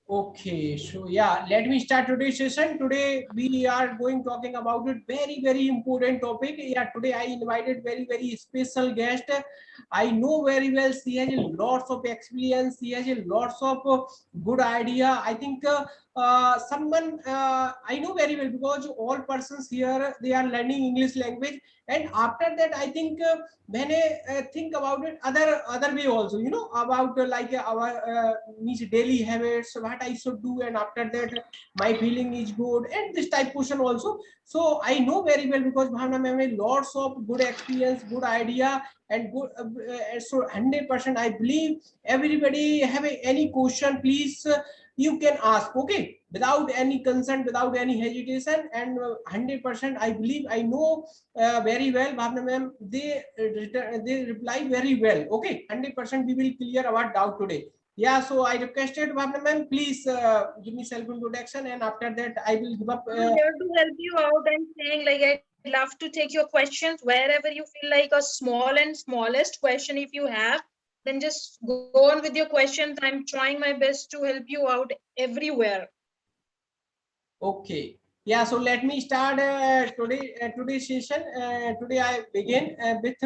Okay, so yeah, let me start today's session. Today we are going talking about a very important topic. Yeah, today I invited very special guest. I know very well she has a lots of experience. She has a lots of good idea. I think someone I know very well because all persons here they are learning English language, and after that I think when I think about it other way also, you know, about our means daily habits, what I should do, and after that my feeling is good, and this type question also. So I know very well because Bhavna ma'am has lots of good experience, good idea, and good so 100% I believe everybody have any question, please you can ask, okay, without any concern, without any hesitation, and 100% I believe I know very well, Bhavna ma'am, they reply very well. Okay, 100% we will clear our doubt today. Yeah, so I requested Bhavna ma'am, please give me self introduction, and after that I will give up. I'm here to help you out and saying like I'd love to take your questions wherever you feel like a small and smallest question if you have, then just go on with your questions. I'm trying my best to help you out everywhere. Okay. Yeah, so let me start today's session. Today I begin with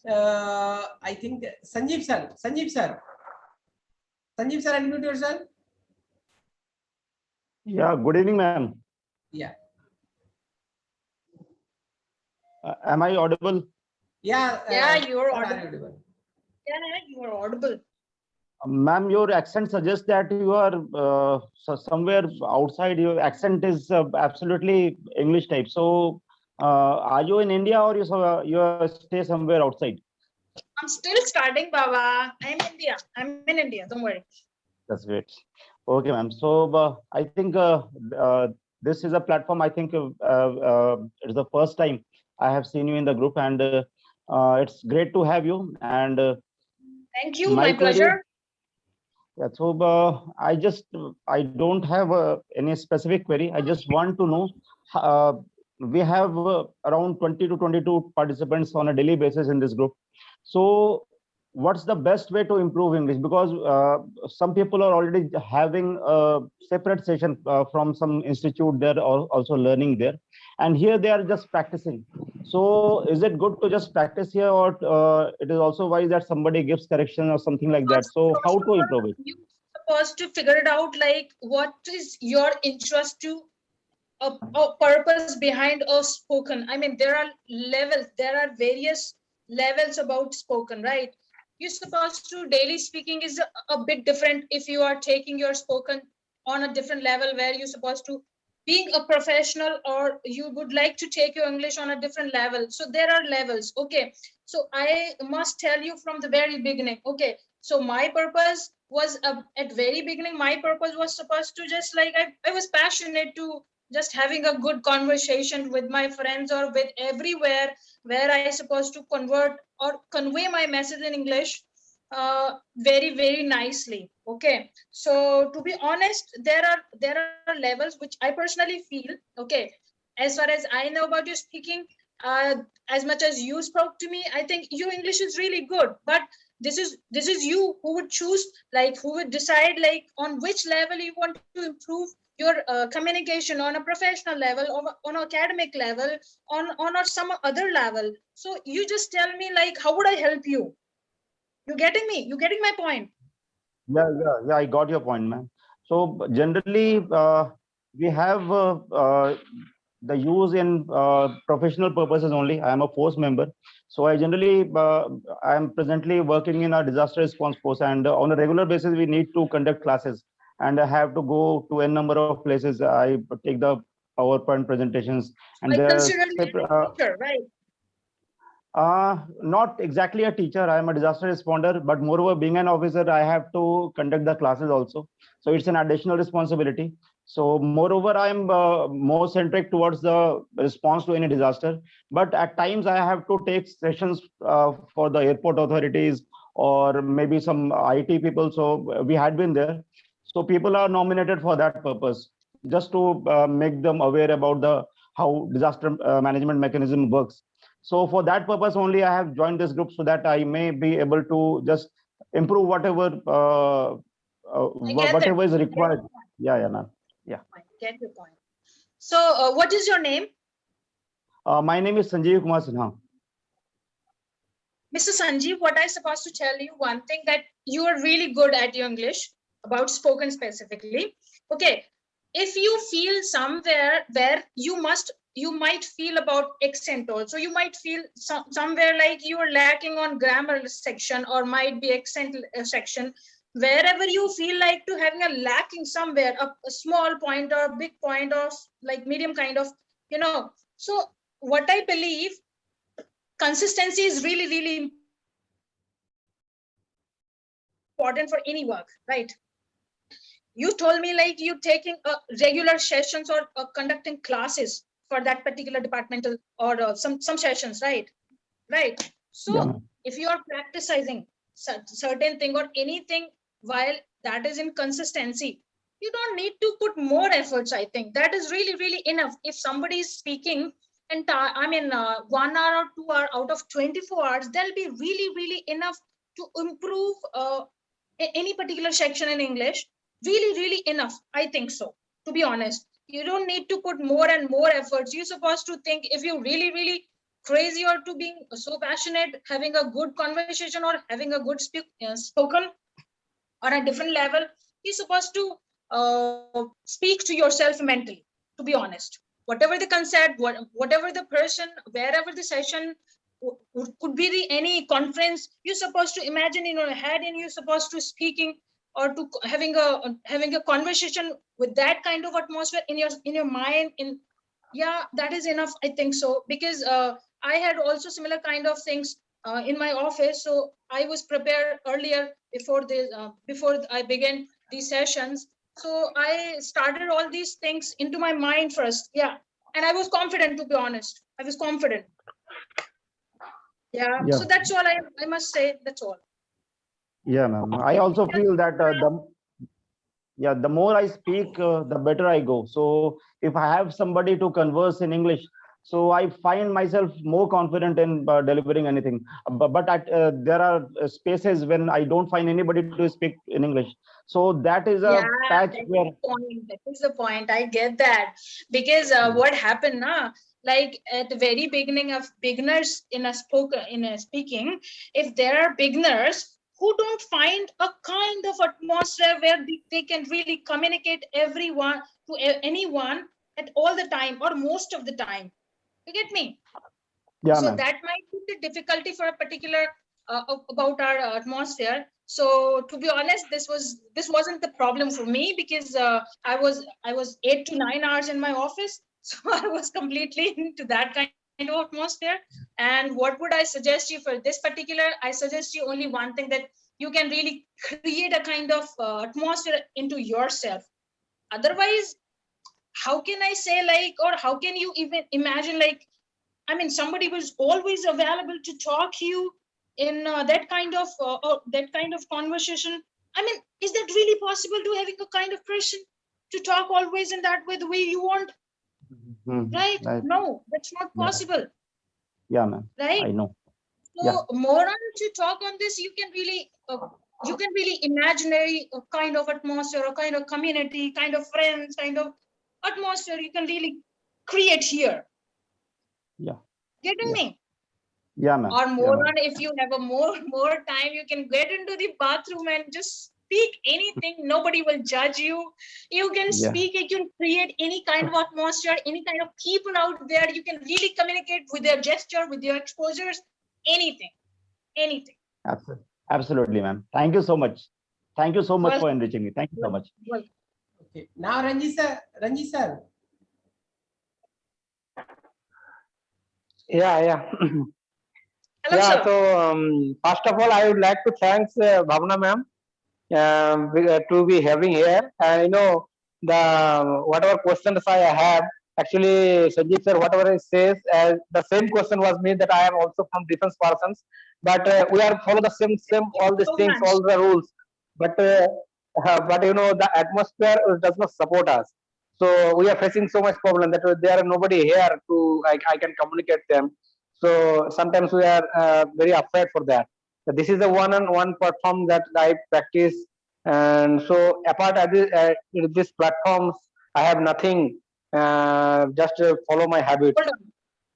I think Sanjeev sir. Sanjeev sir, unmute yourself. Yeah, good evening, ma'am. Yeah. Am I audible? Yeah. Yeah, you're audible. audible. Yeah, you are audible. Ma'am, your accent suggests that you are somewhere outside. Your accent is absolutely English type. So, are you in India or you stay somewhere outside? I'm still starting, Baba. I'm in India. Don't worry. That's great. Okay, ma'am. So, I think this is a platform. I think it's the first time I have seen you in the group, and it's great to have you. And Thank you. my My query. pleasure. Yeah, so I don't have any specific query. I just want to know. Uh, we have around 20 to 22 participants on a daily basis in this group. So, what's the best way to improve English? Because some people are already having a separate session from some institute. They're also learning there, and here they are just practicing. So, is it good to just practice here, or it is also wise that somebody gives correction or something like that? So, how First of to all, improve it? you supposed to figure it out like what is your interest to a purpose behind a spoken. I mean, there are levels, there are various levels about spoken, right? You're supposed to daily speaking is a bit different if you are taking your spoken on a different level where you're supposed to being a professional, or you would like to take your English on a different level. So there are levels. Okay, so I must tell you from the very beginning. Okay, so my purpose was at very beginning, my purpose was supposed to just like I was passionate to just having a good conversation with my friends or with everywhere where I supposed to convert or convey my message in English very nicely. Okay, so to be honest, there are levels which I personally feel. Okay, as far as I know about your speaking, uh, as much as you spoke to me, I think your English is really good, but this is you who would choose, like who would decide like on which level you want to improve your communication on a professional level or on an academic level, on or some other level. So you just tell me like how would I help you? You getting me? You getting my point? Yeah. I got your point, man. So generally, we have the use in professional purposes only. I am a force member, so I am presently working in a disaster response force, and on a regular basis we need to conduct classes, and I have to go to a number of places. I take the PowerPoint presentations, So I and there are consider you as a teacher, right? not exactly a teacher. I am a disaster responder, but moreover, being an officer, I have to conduct the classes also. So it's an additional responsibility. So moreover, I am more centric towards the response to any disaster. But at times, I have to take sessions for the airport authorities or maybe some IT people. So we had been there. So people are nominated for that purpose, just to make them aware about the how disaster management mechanism works. So for that purpose only, I have joined this group so that I may be able to just improve whatever I get that. whatever is Get your required. point. Yeah, ma'am. Yeah. Get your point. So, what is your name? My name is Sanjeev Kumar Sinha. Mr. Sanjeev, what I supposed to tell you, one thing that you are really good at your English, about spoken specifically. Okay, if you feel somewhere where you might feel about accent also, you might feel somewhere like you are lacking on grammar section, or might be accent section, wherever you feel like to having a lacking somewhere, a small point or a big point, or like medium kind of, so what I believe, consistency is really, really important for any work, right? You told me like you taking regular sessions, or conducting classes for that particular departmental, or some sessions, right? So if you are Yeah, ma'am. practicing certain thing or anything, while that is in consistency, you don't need to put more efforts. I think that is really, really enough. If somebody is speaking, and 1 hour or 2 hour out of 24 hours, that'll be really, really enough to improve any particular section in English. Really, really enough, I think so, to be honest. You don't need to put more and more efforts. You're supposed to think, if you really, really crazy, or to being so passionate, having a good conversation, or having a good spoken on a different level, you're supposed to speak to yourself mentally, to be honest. Whatever the concept, whatever the person, wherever the session, could be the any conference, you're supposed to imagine in your head, and you're supposed to speaking, or to having a conversation with that kind of atmosphere in your mind. Yeah, that is enough, I think so, because I had also similar kind of things in my office. So I was prepared earlier, before I began these sessions. So I started all these things into my mind first. Yeah, and I was confident, to be honest. I was confident. Yeah, Yeah. so that's all I must say. That's all. Yeah, ma'am. I also feel that the more I speak, the better I go. So if I have somebody to converse in English, so I find myself more confident in delivering anything. There are spaces when I don't find anybody to speak in English. So that is a Yeah, patch that is where. the point. That is the point. I get that. Because what happened now, like at the very beginning of beginners in a speaking, if there are beginners who don't find a kind of atmosphere where they can really communicate everyone to anyone at all the time, or most of the time. You get me? Yeah, So ma'am. that might be the difficulty for a particular about our atmosphere. So to be honest, this wasn't the problem for me, because I was 8 to 9 hours in my office. So I was completely into that kind of atmosphere. And what would I suggest you for this particular? I suggest you only one thing, that you can really create a kind of atmosphere into yourself. Otherwise, how can I say, like, or how can you even imagine, like, I mean, somebody was always available to talk to you in that kind of conversation. I mean, is that really possible, to having a kind of person to talk always in that way, the way you want? Right? Right. No, that's not Yeah. possible. Yeah, ma'am. Right? I know. Yeah. So more on to talk on this, you can really imaginary kind of atmosphere, or kind of community, kind of friends, kind of atmosphere you can really create here. Yeah. Getting Yeah. me? Yeah, ma'am. Or Yeah, more ma'am. on, if you have a more time, you can get into the bathroom and just speak anything. Nobody will judge you. You can Yeah. speak, you can create any kind of atmosphere, any kind of people out there. You can really communicate with their gesture, with your exposures, anything. Absolutely, ma'am. Thank you so much. Thank you so much for Welcome. enriching me. Thank you so much. Welcome. Okay. Now, Ranji sir. Yeah, yeah. Hello, Yeah, sir. so first of all, I would like to thank Bhavna ma'am to be having here. And the whatever questions I have, actually, Sanjeev sir, whatever he says, the same question was made, that I am also from defense persons, but we are follow the same Thank all you these so things, much. all the rules, but the atmosphere does not support us. So we are facing so much problem that there are nobody here to I can communicate them. So sometimes we are very afraid for that. So this is the one-on-one platform that I practice And so apart of this platforms, I have nothing. Just follow my habits. Hold on,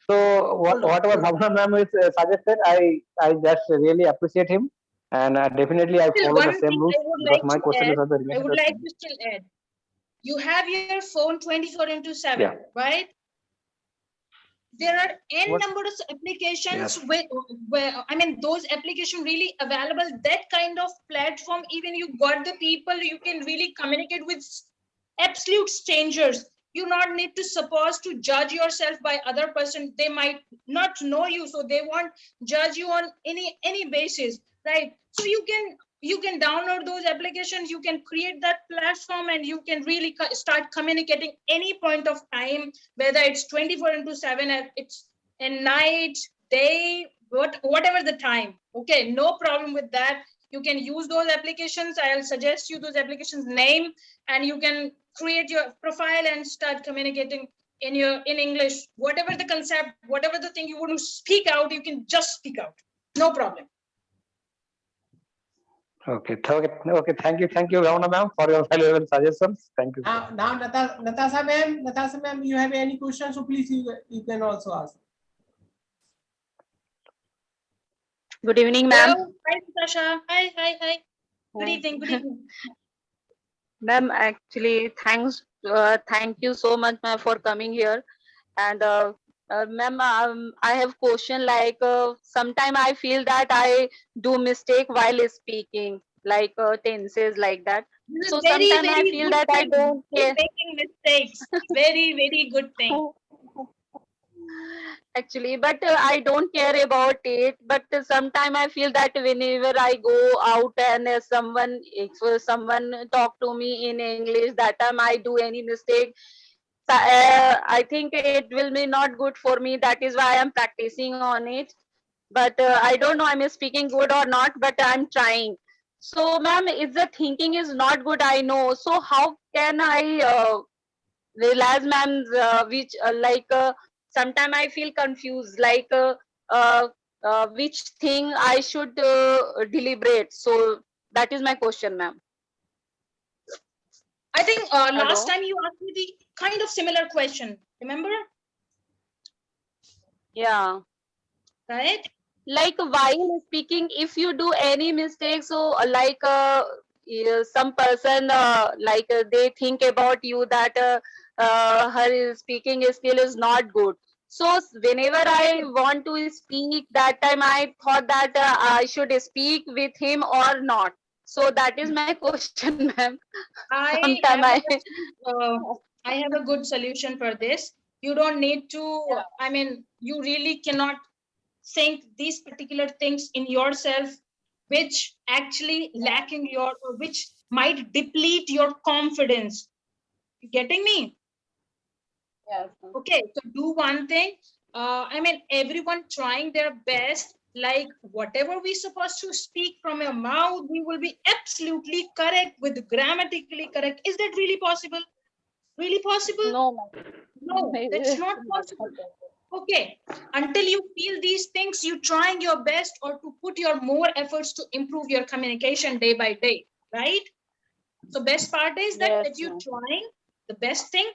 So hold on, whatever hold on. Bhavna ma'am is suggested, I just really appreciate him, and definitely I Still, follow the one same thing rules I would because like my to question is add, also I related would to like same. to still add. You have your phone 24 into 7, Yeah. right? There are n What? number of applications Yes. where I mean those applications really available. That kind of platform, even you got the people, you can really communicate with absolute strangers. You not need to suppose to judge yourself by other person. They might not know you, so they won't judge you on any basis, right? So you can download those applications, you can create that platform, and you can really start communicating any point of time, whether it's 24 into 7, it's in night, day, whatever the time. Okay, no problem with that. You can use those applications. I'll suggest you those applications name, and you can create your profile and start communicating in English. Whatever the concept, whatever the thing you want to speak out, you can just speak out. No problem. Okay. Okay. Thank you, Bhavna ma'am, for your valuable suggestions. Thank you, sir. Now Natasha ma'am, you have any questions? So please you can also ask. Good evening, ma'am. Hello, hi Natasha. Hi. Good evening. Good evening. Ma'am, actually, thank you so much, ma'am, for coming here. And ma'am, I have question like sometime I feel that I do mistake while speaking, like tenses like that. This is So very, sometime I very feel good that I thing. don't You're care. making mistakes. Very, very good thing. Actually, but I don't care about it. But sometime I feel that whenever I go out and if someone talk to me in English, that time I do any mistake, I think it will be not good for me. That is why I'm practicing on it. But I don't know I'm speaking good or not, but I'm trying. So ma'am, if the thinking is not good, I know, so how can I realize, ma'am, which sometime I feel confused, like which thing I should deliberate. So that is my question, ma'am. I think last Hello. time you asked me the kind of similar question. Remember? Yeah, Right? like while speaking, if you do any mistake, so yeah, some person they think about you that her speaking skill is not good. So whenever I want to speak, that time I thought that I should speak with him or not. So that is my question, ma'am. I Sometime have I a I have a good solution for this. You don't need to, I mean, you really cannot think these particular things in yourself, which actually lacking your, or which might deplete your confidence. You getting me? yes, Okay, so do one thing. I mean, everyone trying their best, like whatever we supposed to speak from your mouth, we will be absolutely correct with grammatically correct. Is that really possible? Really possible? no, ma'am. No, that's It's not not possible. possible. Okay, until you feel these things, you trying your best or to put your more efforts to improve your communication day by day, right? So best part is that Yes, you ma'am. trying the best thing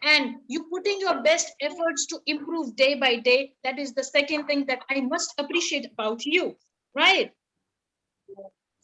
and you putting your best efforts to improve day by day. That is the second thing that I must appreciate about you, right?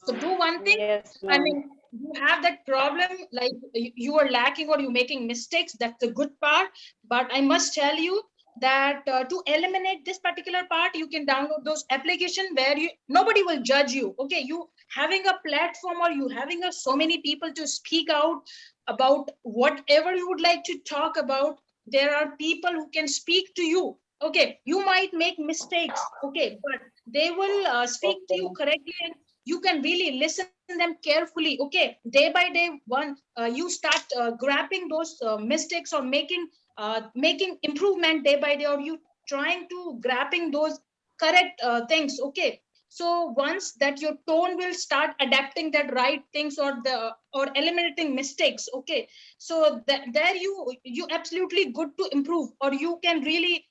So do one thing. Yes, I ma'am. mean, you have that problem, like you are lacking or you're making mistakes. That's the good part. But I must tell you that to eliminate this particular part, you can download those applications where you nobody will judge you. Okay, you having a platform or you having so many people to speak out about whatever you would like to talk about. There are people who can speak to you. Okay, you might make mistakes. Okay, but they will speak to Okay, you ma'am. correctly and you can really listen them carefully. Okay, day by day, one you start grabbing those mistakes or making improvement day by day, or you trying to grabbing those correct things. Okay, so once that your tone will start adapting that right things or eliminating mistakes. Okay, so there you absolutely good to improve, or you can really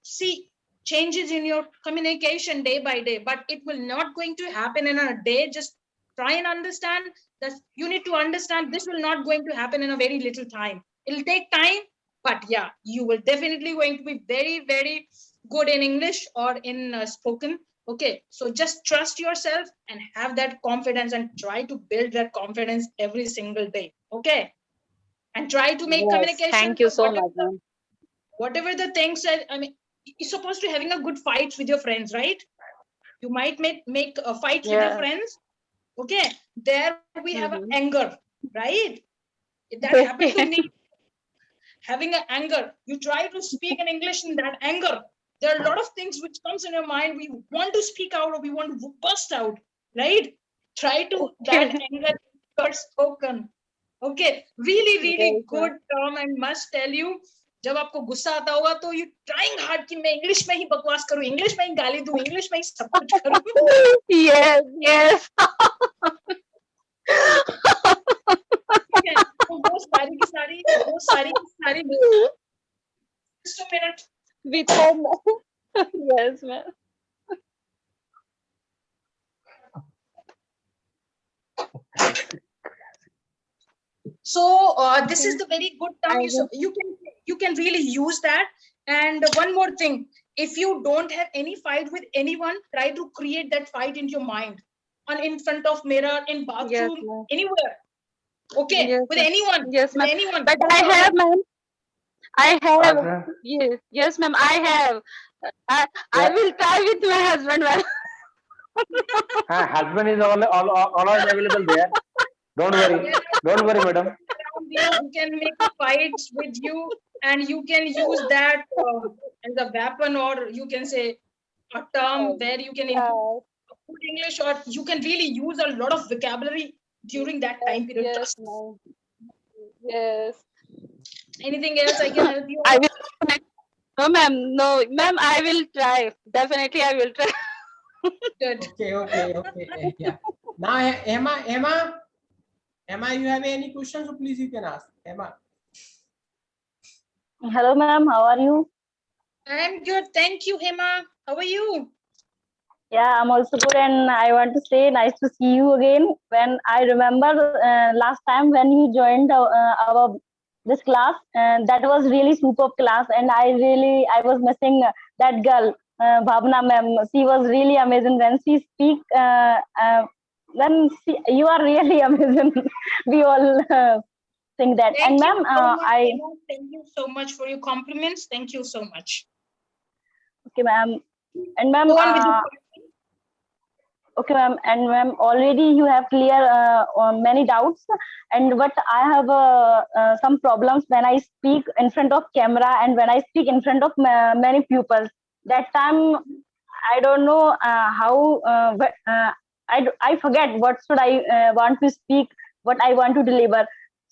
see changes in your communication day by day. But it will not going to happen in a day. Just try and understand you need to understand this will not going to happen in a very little time. It'll take time, but yeah, you will definitely going to be very, very good in English or in spoken. Okay, so just trust yourself and have that confidence and try to build that confidence every single day. Okay, and try to make Yes, communication thank you so much, ma'am. whatever the things that, I mean, you're supposed to having a good fights with your friends, right? You might make fights with your Yeah. friends. Okay, there we have Mm-hmm. anger, right? That happened to Okay. me. Having an anger, you try to speak in English in that anger. There are a lot of things which comes in your mind. We want to speak out or we want to burst out, right? Try to that Okay. anger got spoken. Okay, really, Yes, really ma'am. good term. I must tell you, जब आपको गुस्सा आता होगा तो you trying hard कि मैं English में ही बकवास करूं, इंग्लिश में ही गाली दूं, इंग्लिश में ही सब कुछ करूं. Yes, yes. ठीक है, तो वो सारी की सारी just a minute. Become. Yes, ma'am. So this is the very good term. I will. You can really use that. And one more thing, if you don't have any fight with anyone, try to create that fight in your mind, on in front of mirror, in Yes, bathroom, ma'am. anywhere. Okay, Yes, with ma'am. anyone, Yes, with ma'am. anyone. But I have, ma'am. I have. Husband, Yes, yes, ma'am. I have. I yeah, will try with my husband, ma'am. husband is always available there. Don't worry. Don't worry, madam. Around you, who can make fights with you, and you can use that as a weapon, or you can say a term where you can Yeah. good English, or you can really use a lot of vocabulary during that time period. Yes, Trust. ma'am. Yes. Anything else I can help you I out? will. No, ma'am. No, ma'am. I will try. Definitely, I will try. Good. Okay. Yeah. Now, Emma, you have any questions? So please you can ask. Emma. Hello, ma'am. How are you? I'm good. Thank you, Hema. How are you? Yeah, I'm also good, and I want to say nice to see you again. When I remember last time when you joined our this class, that was really superb class, and I was missing that girl, Bhavna ma'am. She was really amazing when she speak. You are really amazing. We all think that. And Thank you ma'am, so much, Hema. Thank you so much for your compliments. Thank you so much. okay, ma'am, and ma'am, Go on with the okay, ma'am. And ma'am, already you have clear many doubts. And but I have some problems when I speak in front of camera and when I speak in front of many pupils. That time, I don't know how. I forget what should I want to speak, what I want to deliver.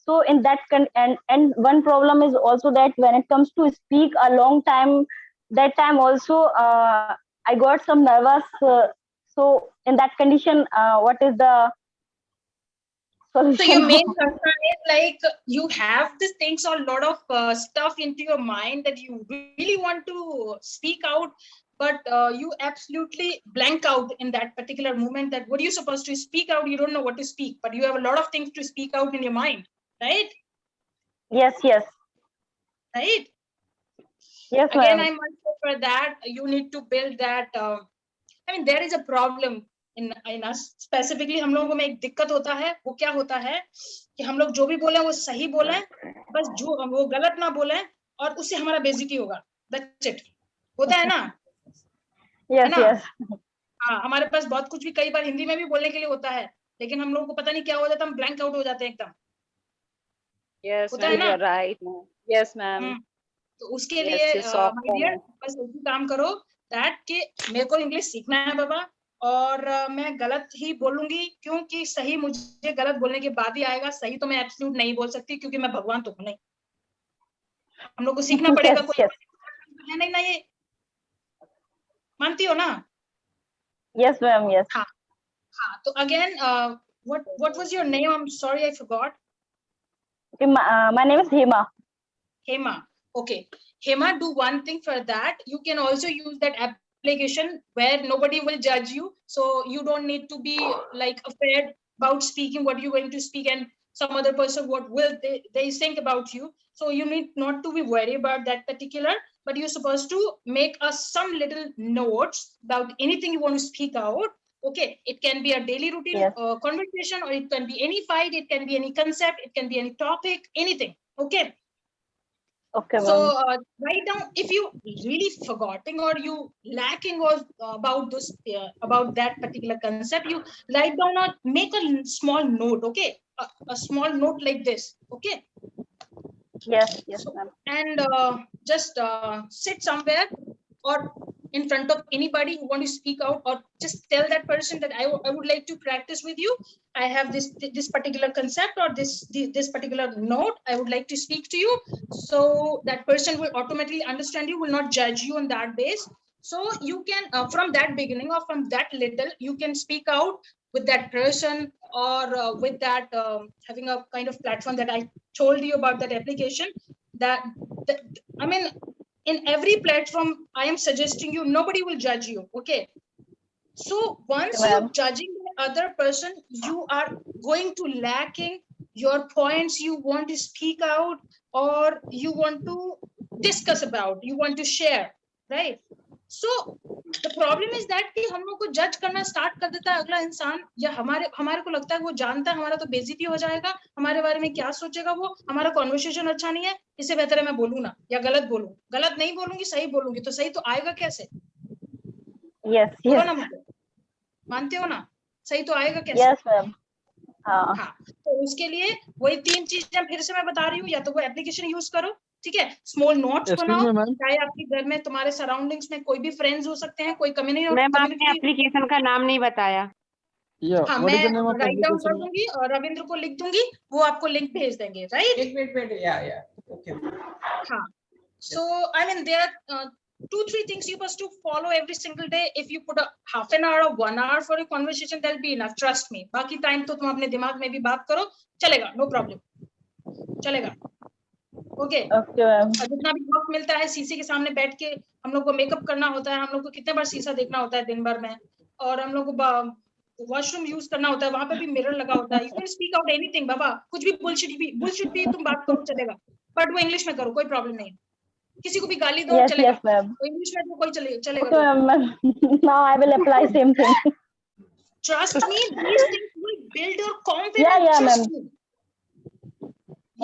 So in that and one problem is also that when it comes to speak a long time, that time also I got some nervous. So in that condition, what is the So solution? your main concern is like you have these things or a lot of stuff into your mind that you really want to speak out, but you absolutely blank out in that particular moment. That what are you supposed to speak out? You don't know what to speak, but you have a lot of things to speak out in your mind, right? Yes, yes, Right. yes, Again, ma'am. I must say for that you need to build that. I mean, there is a problem in us specifically. हम लोगों में एक दिक्कत होता है. वो क्या होता है कि हम लोग जो भी बोले वो सही बोले, बस जो वो गलत ना बोले और उससे हमारा बेइज्जती होगा. That's it. होता है ना? है Yes, ना? yes, हाँ, हमारे पास बहुत कुछ भी कई बार हिंदी में भी बोलने के लिए होता है, लेकिन हम लोगों को पता नहीं क्या हो जाता है, हम ब्लैंक आउट हो जाते हैं एकदम. yes, होता है ma'am. ना? You're right, ma'am. Yes, ma'am. तो उसके Yes, लिए you soft माय डियर बस एक ही काम करो दैट कि मेरे को इंग्लिश सीखना है बाबा, और मैं गलत ही बोलूंगी क्योंकि सही मुझे गलत बोलने के बाद ही आएगा. सही तो मैं एब्सोल्यूट नहीं बोल सकती क्योंकि मैं भगवान तो हूं नहीं. हम लोग को सीखना पड़ेगा. Yes, कोई yes, है नहीं ना, ये मानती हो ना? yes, ma'am. Yes. हाँ हाँ. तो again what was your name? I'm sorry, I forgot. Okay, my name is Hema. Hema. Okay. Hema, do one thing for that. You can also use that application where nobody will judge you. So you don't need to be like afraid about speaking, what you're going to speak, and some other person what will they think about you. So you need not to be worried about that particular, but you're supposed to make us some little notes about anything you want to speak out. Okay, it can be a daily routine Yes. conversation, or it can be any fight, it can be any concept, it can be any topic, anything. Okay. Okay, So ma'am. write down if you really forgetting or you lacking or about this about that particular concept, you write down or make a small note. Okay, a small note like this. Okay. Yes, yes, So, ma'am. and just sit somewhere or in front of anybody who want to speak out, or just tell that person that I would like to practice with you. I have this particular concept or this particular note. I would like to speak to you. So that person will automatically understand you, will not judge you on that base. So you can from that beginning or from that little, you can speak out with that person, or with that having a kind of platform that I told you about, that application. That I mean, in every platform I am suggesting you, nobody will judge you. Okay. So once Ma'am. you judging the other person, you are going to lacking your points you want to speak out, or you want to discuss about, you want to share, right? So the problem is that कि हम लोग को जज करना start कर देता है अगला इंसान, या हमारे हमारे को लगता है वो जानता है, हमारा तो बेइज्जती हो जाएगा, हमारे बारे में क्या सोचेगा वो, हमारा कॉन्वर्सेशन अच्छा नहीं है, इससे बेहतर है मैं बोलूं ना, या गलत बोलूं, गलत नहीं बोलूंगी सही बोलूंगी, तो सही तो आएगा कैसे? Yes, बोलो yes. ना मुझे, मानते हो ना? सही तो आएगा कैसे? Yes, ma'am. हाँ. हाँ, तो उसके लिए वही 3 चीजें फिर से मैं बता रही हूँ, या तो वो एप्लीकेशन यूज करो, ठीक है, स्मॉल नोट्स बनाओ, चाहे आपके घर में तुम्हारे सराउंडिंग्स में कोई भी फ्रेंड्स हो सकते हैं, कोई मैम आपने कम्युनिटी। एप्लीकेशन का नाम नहीं बताया। हाँ, मैं राइट डाउन कर दूंगी और रविंद्र को लिख दूंगी, वो आपको लिंक भेज देंगे, राइट? wait, yeah, okay. हाँ, so I mean there are 2-3 things you must to follow every single day. If you put a half an hour or 1 hour for a conversation, that'll be enough, trust me. बाकी time तो तुम अपने दिमाग में भी बात करो, चलेगा, नो प्रॉब्लम, चलेगा। Okay, Okay, ma'am. जितना भी वक्त मिलता है शीशे के सामने बैठ के हम लोग को मेकअप करना होता है, हम लोग को कितने बार शीशा देखना होता है दिन भर में, और हम लोग को वॉशरूम यूज करना होता है, वहां पे भी मिरर लगा होता है। You can speak out anything बाबा, कुछ भी बुलशिट भी तुम बात करो चलेगा, बट वो इंग्लिश में करो, कोई प्रॉब्लम नहीं। किसी को भी गाली दो Yes, चलेगा, yes, ma'am. तो इंग्लिश में तो कोई चलेगा। Okay, ma'am. Now I will apply same thing. Trust me, these things will build your confidence. Yeah, trust ma'am. me.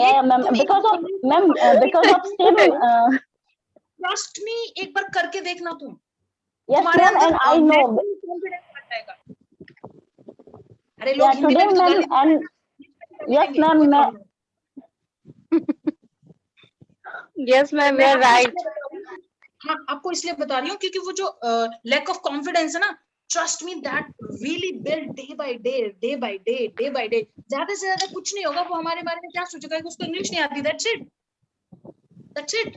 Yeah, ma'am. Because of same. Trust me, एक बार करके देखना तुम, Yes, तुम्हारे ma'am, अंदर and I know. कॉन्फिडेंस आ जाएगा। अरे लोग Yeah, Hindi today, में भी तो ma'am, गाली and yes, देंगे, ma'am, कोई ma'am. प्रॉब्लम नहीं। यस मैम, मैं यू आर आपको राइट। इसलिए बता रही हूँ, हाँ आपको इसलिए बता रही हूँ क्योंकि वो जो लैक ऑफ कॉन्फिडेंस है ना, trust me that really build day by day. ज्यादा से ज्यादा कुछ नहीं होगा, वो हमारे बारे में क्या सोचेगा कि उसको इंग्लिश नहीं आती, दैट्स इट।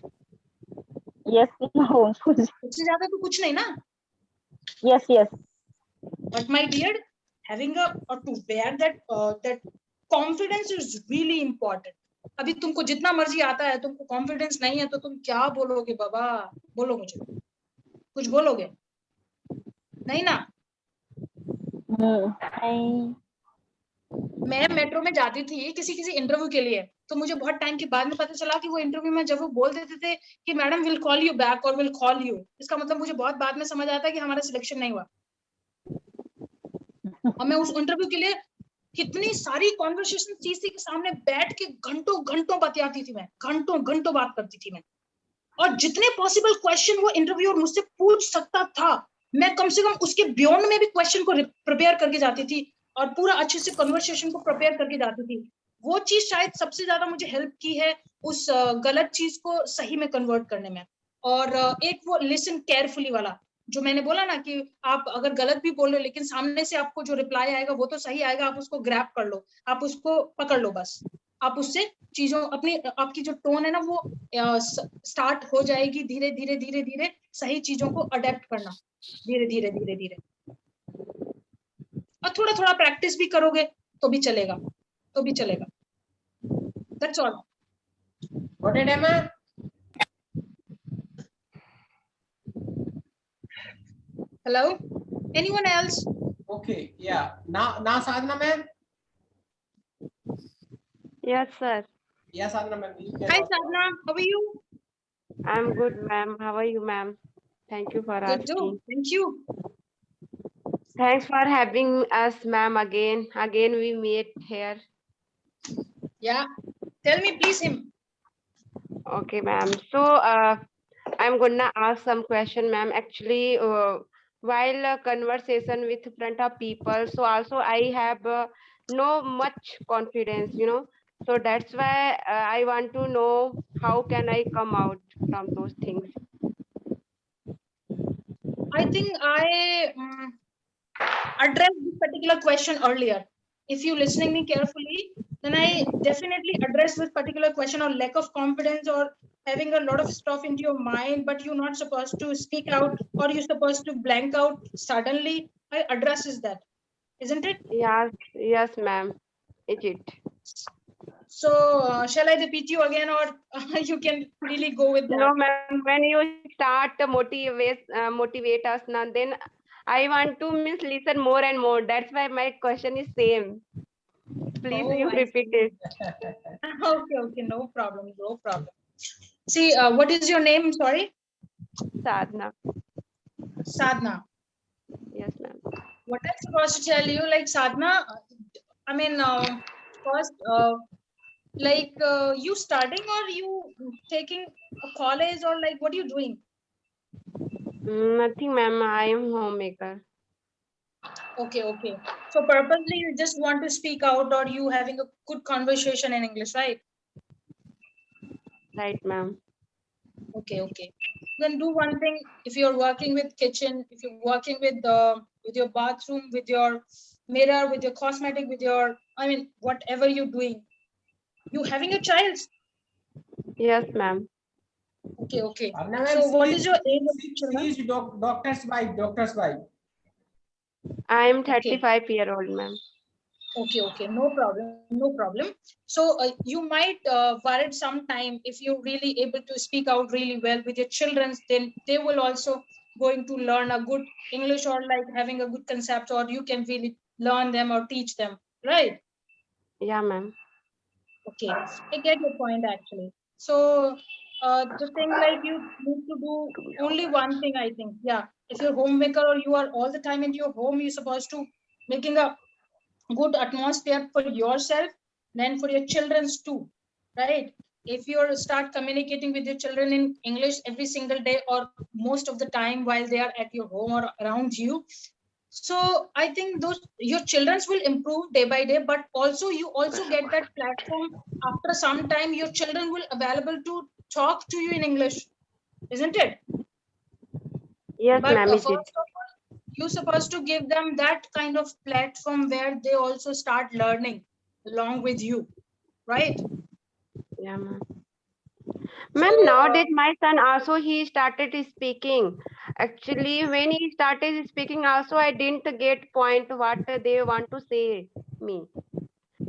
Yes, no. उससे ज्यादा तो कुछ नहीं ना। Yes, yes. But my dear, having a or to bear that confidence is really important. अभी तुमको जितना मर्जी आता है, तुमको कॉन्फिडेंस नहीं है तो तुम क्या बोलोगे बाबा? बोलो मुझे, कुछ बोलोगे? नहीं ना। मैं मेट्रो में जाती थी किसी इंटरव्यू के लिए, तो मुझे बहुत टाइम के बाद में पता चला कि वो इंटरव्यू में जब वो बोल देते थे कि madam will call you back और विल कॉल यू, इसका मतलब मुझे बहुत बाद में समझ आता है कि हमारा सिलेक्शन नहीं हुआ। और मैं उस इंटरव्यू के लिए कितनी सारी कॉन्वर्सेशन सीसी के सामने बैठ के घंटों बतियाती थी मैं, घंटों बात करती थी मैं, और जितने पॉसिबल क्वेश्चन वो इंटरव्यूअर मुझसे पूछ सकता था, मैं कम से कम उसके बियॉन्ड में भी क्वेश्चन को प्रिपेयर करके जाती थी और पूरा अच्छे से कन्वर्सेशन को प्रिपेयर करके जाती थी। वो चीज शायद सबसे ज्यादा मुझे हेल्प की है उस गलत चीज को सही में कन्वर्ट करने में। और एक वो लिसन केयरफुली वाला जो मैंने बोला ना कि आप अगर गलत भी बोल रहे हो लेकिन सामने से आपको जो रिप्लाई आएगा वो तो सही आएगा, आप उसको ग्रैब कर लो, आप उसको पकड़ लो, बस आप उससे चीजों अपनी आपकी जो टोन है ना वो स्टार्ट हो जाएगी धीरे धीरे सही चीजों को अडेप्ट करना धीरे। और थोड़ा प्रैक्टिस भी करोगे तो भी चलेगा। That's all. Got it, Emma? Hello? Anyone else? Okay, yeah. Now Sadhana ma'am. Yes, sir. Yes, Sadhana ma'am, you can Hi, also Sadhana. How are you? I'm good, ma'am. How are you, ma'am? Thank you for Good too. asking. Thank you. Thanks for having us, ma'am, again. Again, we meet here. Yeah. Tell me, please, him. Okay, ma'am. So, I'm gonna ask some question, ma'am. Actually, while conversation with front of people, so also I have no much confidence, So that's why I want to know how can I come out from those things. I think I addressed this particular question earlier. If you listening me carefully, then I definitely address this particular question on lack of confidence or having a lot of stuff into your mind, but you're not supposed to speak out or you're supposed to blank out suddenly. I addresses that, isn't it? Yes, yes, ma'am. Is it? So shall I repeat you again, or you can really go with that? No, ma'am. When you start to motivate us, now then I want to miss listen more and more. That's why my question is same. Please, Oh, you I repeat see. it. Okay, okay, no problem, no problem. See, what is your name? Sorry, Sadhana. Sadhana. Yes, ma'am. What I'm supposed to tell you, like Sadhana, I mean, first, you studying or you taking a college or like what are you doing? Nothing, ma'am. I am homemaker. Okay, okay. So purposely you just want to speak out or you having a good conversation in English, right? Right, ma'am. Okay, okay. Then do one thing. If you're working with kitchen, if you're working with your bathroom, with your mirror, with your cosmetic, with your, I mean, whatever you're doing, you having a child. Yes, ma'am. Okay, okay. Sadhana ma'am, So what she is your age of she, children? she is doctor's wife, doctor's wife. I am Okay, 35-year-old, ma'am. okay, okay. No problem, no problem. So you might worry some time if you're really able to speak out really well with your children, then they will also going to learn a good English or like having a good concept, or you can really learn them or teach them, right? Yeah, ma'am. Okay, I get your point actually. So the thing like you need to do only one thing, I think. Yeah, if you're homemaker or you are all the time in your home, you're supposed to making a good atmosphere for yourself, then for your children's too, right? If you start communicating with your children in English every single day or most of the time while they are at your home or around you, so I think those your children's will improve day by day, but also you also get that platform. After some time your children will available to talk to you in English, isn't it? Yes, But ma'am. Is it? first of all, you're supposed to give them that kind of platform where they also start learning along with you, right? Yeah, ma'am. So Ma'am, nowadays my son also he started speaking. Actually, when he started speaking, also I didn't get point what they want to say me.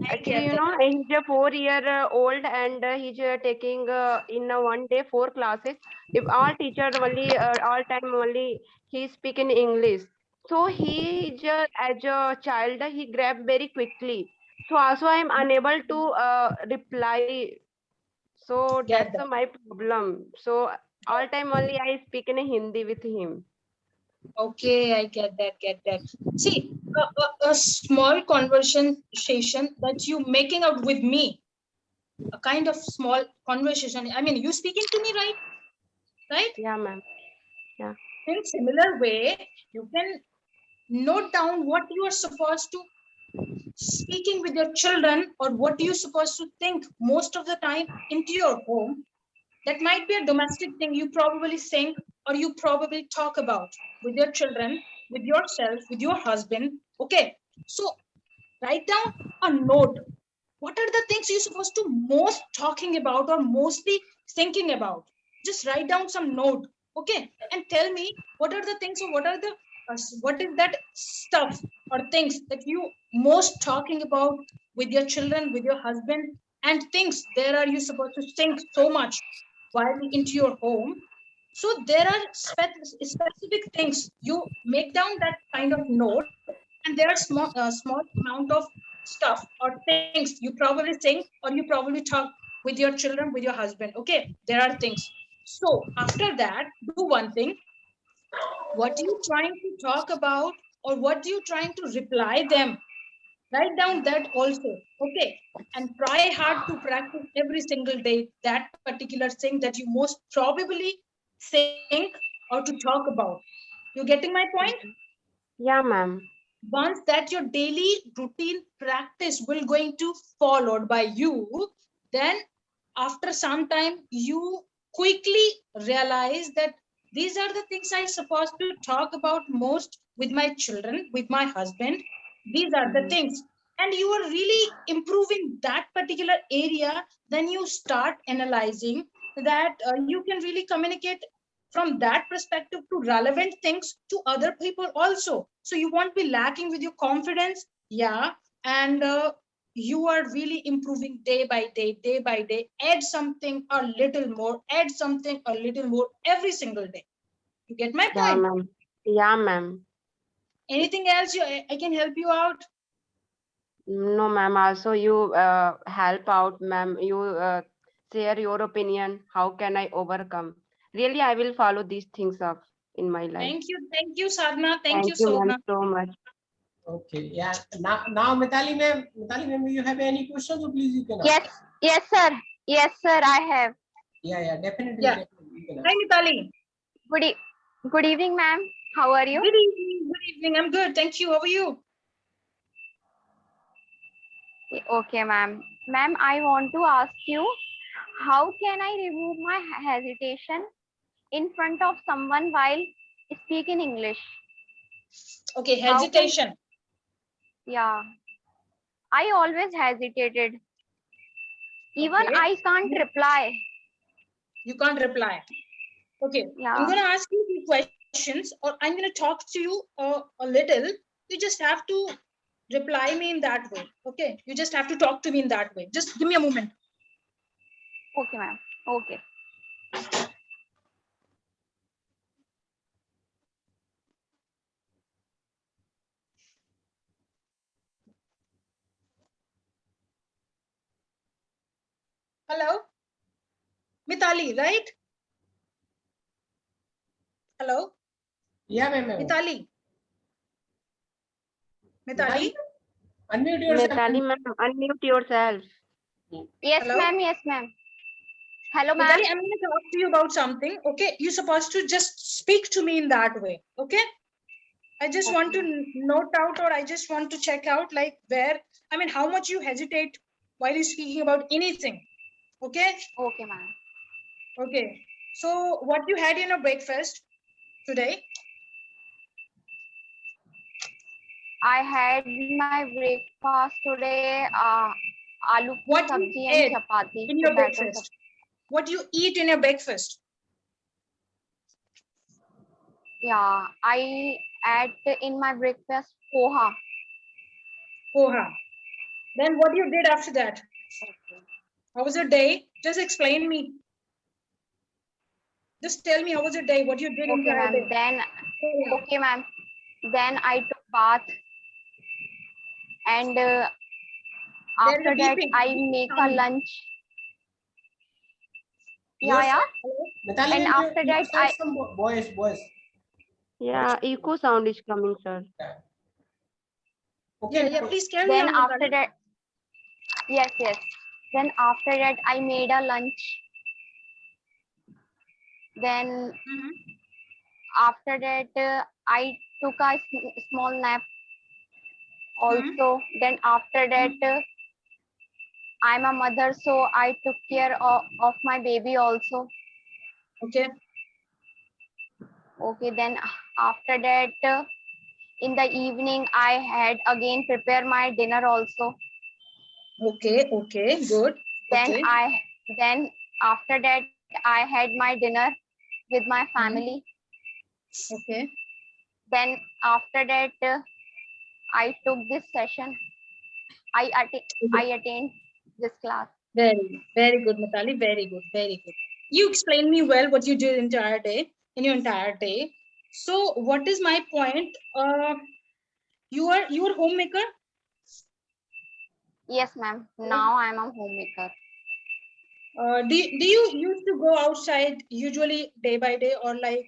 I Actually, get that. he's a 4 year old and he's taking in one day 4 classes. If all teacher only all time only he speak in English. So he just as a child he grab very quickly. So also I am unable to reply. So Get that's that. my problem. So all time only I speak in Hindi with him. Okay, I get that. Get that. See, a small conversation that you making out with me, a kind of small conversation. I mean, you speaking to me, right? Right? Yeah, ma'am. Yeah. In similar way, you can note down what you are supposed to speaking with your children or what you're supposed to think most of the time into your home. That might be a domestic thing you probably think or you probably talk about with your children, with yourself, with your husband. Okay, so write down a note. What are the things you're supposed to most talking about or mostly thinking about? Just write down some note, okay, and tell me what are the things or what are the what is that stuff or things that you most talking about with your children, with your husband, and things there are you supposed to think so much while into your home. So there are specific things you make down that kind of note, and there are small amount of stuff or things you probably think or you probably talk with your children, with your husband. Okay, there are things. So after that, do one thing. What are you trying to talk about, or what are you trying to reply them? Write down that also. Okay, and try hard to practice every single day that particular thing that you most probably think or to talk about. You getting my point? Yeah, ma'am. Once that your daily routine practice will going to followed by you, then after some time you quickly realize that these are the things I supposed to talk about most with my children, with my husband. These are the things, and you are really improving that particular area. Then you start analyzing that you can really communicate from that perspective to relevant things to other people also. So you won't be lacking with your confidence. Yeah. And you are really improving day by day, day by day. Add something a little more, add something a little more every single day. You get my Yeah, point? ma'am. Yeah, ma'am. Anything else I can help you out? No, ma'am. Also, you help out, ma'am. You share your opinion. How can I overcome? Really, I will follow these things up in my life. Thank you, Sadhna. Thank Thank you you, so ma'am, much. so much. Okay, yeah. Now, Mitali ma'am, you have any questions? So please you can ask. Yes, yes, sir. Yes, sir, I have. Yeah, definitely, Yeah. definitely you can Hi, ask. Nitali. Good, good evening, ma'am. How are you? Good evening. Good evening. I'm good. Thank you. How are you? Okay, ma'am. Ma'am, I want to ask you, how can I remove my hesitation in front of someone while speaking English? Okay, How can, hesitation. yeah, I always hesitated. Even Okay. I can't reply. You can't reply. Okay, I'm Yeah, going to ask you a few questions, or I'm going to talk to you a little. You just have to reply me in that way. Okay, you just have to talk to me in that way. Just give me a moment. okay, ma'am. Okay. Hello, Mitali, right? Hello, Yeah, ma'am. Mitali. Mitali, Mitali. unmute yourself. Metali, ma'am, unmute yourself. Yes, Hello, ma'am. Yes, ma'am. Hello, ma'am. Mitali. I'm going to talk to you about something. Okay, you're supposed to just speak to me in that way. Okay. I just want to Okay. note out, or I just want to check out like where, I mean, how much you hesitate while you're speaking about anything. Okay. Okay, ma'am. Okay. So what you had in your breakfast today? I had my breakfast today, aloo ki What you sabji and ate chapati, in your potato breakfast? sabji. What you eat in your breakfast? Yeah, I ate in my breakfast poha. Poha. Then what you did after that? Okay. How was your day? Just explain me. Just tell me how was your day? What you did Okay, entire ma'am. day? Then, Poha. okay, ma'am. Then I took bath, and There is a after that beeping. I Beeping make a sound. lunch. Yeah, Your yeah. side, Hello? Mitali And ma'am, after your that side some voice. Yeah, echo sound is coming, sir. Yeah. Yeah, Okay, yeah. now, Please carry then on, after Mitali. that, yes, yes. Then after that I made a lunch. Then Mhm. after that I took a small nap Mhm. also. Then after that I'm a mother, so I took care of my baby also. Okay. Okay, then after that in the evening I had again prepare my dinner also. Okay. Okay. Good. Then Okay. then after that I had my dinner with my Mhm. family. Okay. Then after that I took this session. I attained this class. Very good, Mitali. Very good. Very good. You explained me well what you did entire day in your entire day. So, what is my point? You are homemaker. Yes, ma'am. Now I'm a homemaker. Do you used to go outside usually day by day, or like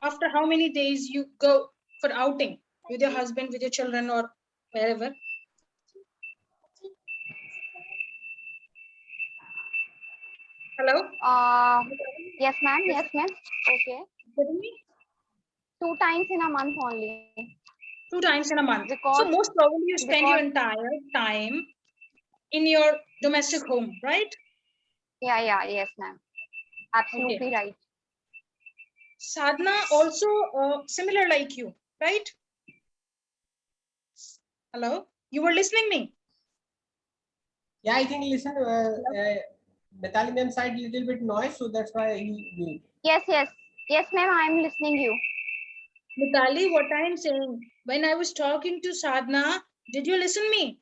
after how many days you go for outing with your husband, with your children, or wherever? Hello? Uh, yes, ma'am. Yes, ma'am. Okay. Getting me? 2 times in a month only. 2 times in a month. Because So most probably you spend your because entire time in your domestic home, right? yeah, yes, ma'am. Okay. Absolutely right. Sadhna also similar like you, right? Hello? You were listening me? Yeah, I think listen, Mitali ma'am side little bit noise, so that's why he mute. Yes, yes. Yes, ma'am. I'm listening you. Mitali, what I'm saying, when I was talking to Sadhna, did you listen me?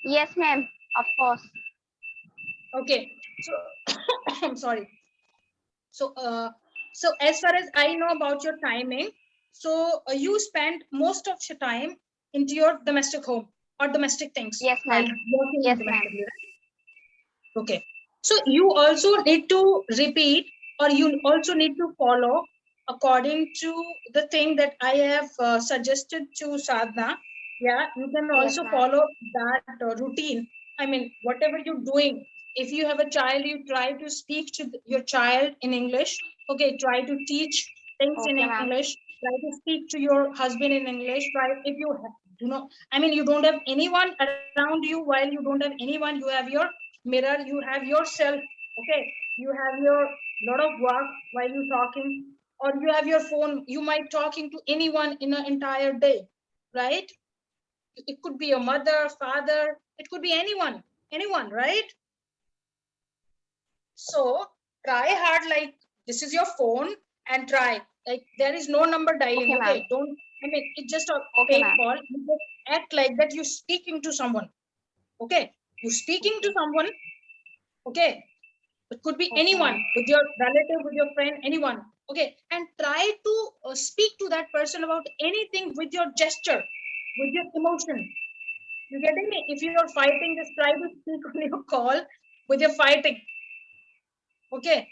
Yes, ma'am. Of course. Okay. So I'm sorry. So so as far as I know about your timing, so you spend most of your time into your domestic home or domestic things Yes, while ma'am. working Yes, ma'am. domestically, right? Okay. So you also need to repeat, or you also need to follow according to the thing that I have suggested to Sadhana. Yeah, you can Yes, also ma'am. follow that routine. I mean, whatever you're doing, if you have a child, you try to speak to your child in English. Okay, try to teach things in Okay, ma'am. English. Try to speak to your husband in English. Try, if you do not, I mean, you don't have anyone around you. While you don't have anyone, you have your mirror, you have yourself. Okay, you have your lot of work while you talking, or you have your phone. You might talking to anyone in an entire day, right? It could be your mother, father, it could be anyone, right? So try hard, like this is your phone, and try, like there is no number dialing. Okay, ma'am. Okay, don't, I mean, it's just a Okay, fake ma'am. call. You just act like that you're speaking to someone. Okay, you're speaking to Okay. someone. Okay, it could be Okay, anyone, ma'am. with your relative, with your friend, anyone. Okay, and try to speak to that person about anything with your gesture, with your emotion. You getting me? If you're fighting, just try to speak on your call with your fighting. Okay,